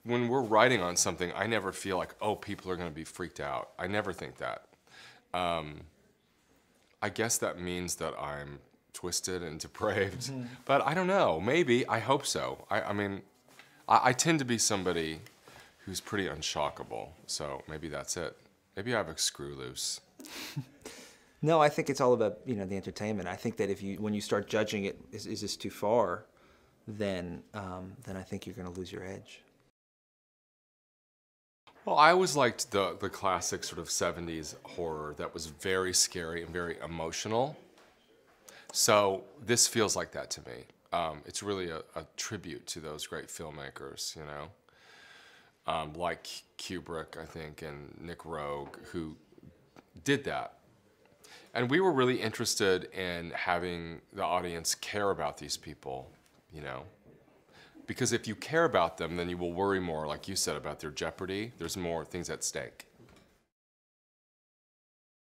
When we're writing on something, I never feel like, oh, people are going to be freaked out. I never think that. I guess that means that I'm twisted and depraved, but I don't know. Maybe. I hope so. I mean, I tend to be somebody who's pretty unshockable, so maybe that's it. Maybe I have a screw loose. No, I think it's all about, you know, the entertainment. I think that if you, when you start judging it, is this too far, then I think you're going to lose your edge. Well, I always liked the classic sort of 70s horror that was very scary and very emotional. So this feels like that to me. It's really a tribute to those great filmmakers, you know, like Kubrick, I think, and Nick Roeg, who did that. And we were really interested in having the audience care about these people, you know, because if you care about them, then you will worry more, like you said, about their jeopardy. There's more things at stake.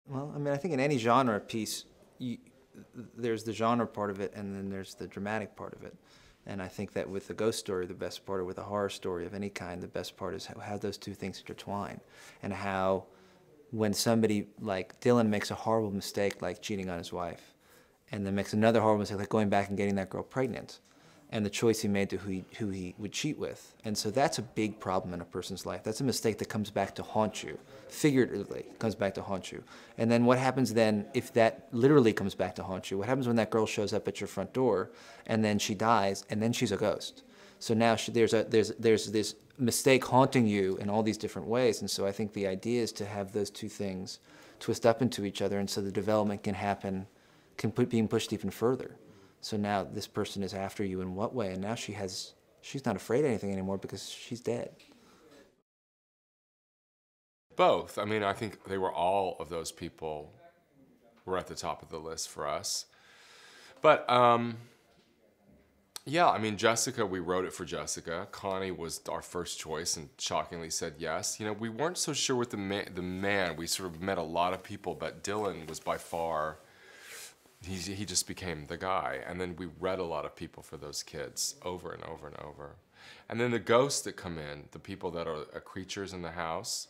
Well, I mean, I think in any genre piece, there's the genre part of it, and then there's the dramatic part of it. And I think that with a ghost story, the best part, or with a horror story of any kind, the best part is how those two things intertwine, and how when somebody like Dylan makes a horrible mistake, like cheating on his wife, and then makes another horrible mistake, like going back and getting that girl pregnant, and the choice he made to who he would cheat with. And so that's a big problem in a person's life. That's a mistake that comes back to haunt you, figuratively comes back to haunt you. And then what happens then if that literally comes back to haunt you? What happens when that girl shows up at your front door and then she dies and then she's a ghost? So now there's this mistake haunting you in all these different ways. And so I think the idea is to have those two things twist up into each other, and so the development can happen, being pushed even further. So now this person is after you in what way? And now she's not afraid of anything anymore because she's dead. Both. I mean, I think they were all of those people were at the top of the list for us. But yeah, I mean, Jessica, we wrote it for Jessica. Connie was our first choice and shockingly said yes. You know, we weren't so sure with the man. We sort of met a lot of people, but Dylan was by far, he just became the guy. And then we read a lot of people for those kids over and over and over. And then the ghosts that come in, the people that are creatures in the house,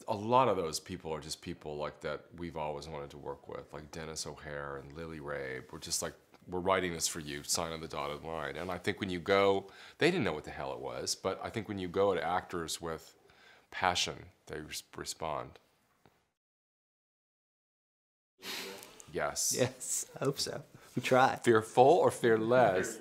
a lot of those people are just people like that we've always wanted to work with, like Dennis O'Hare and Lily Rabe. We're just like, we're writing this for you, sign on the dotted line. And I think when you go, they didn't know what the hell it was, but I think when you go to actors with passion, they respond. Yes. Yes, I hope so. We try. Fearful or fearless?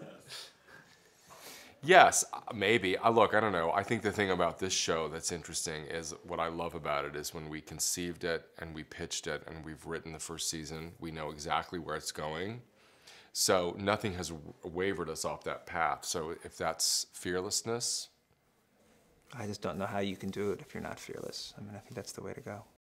Yes, maybe. Look, I don't know. I think the thing about this show that's interesting is what I love about it is when we conceived it and we pitched it and we've written the first season, we know exactly where it's going. So nothing has wavered us off that path. So if that's fearlessness, I just don't know how you can do it if you're not fearless. I mean, I think that's the way to go.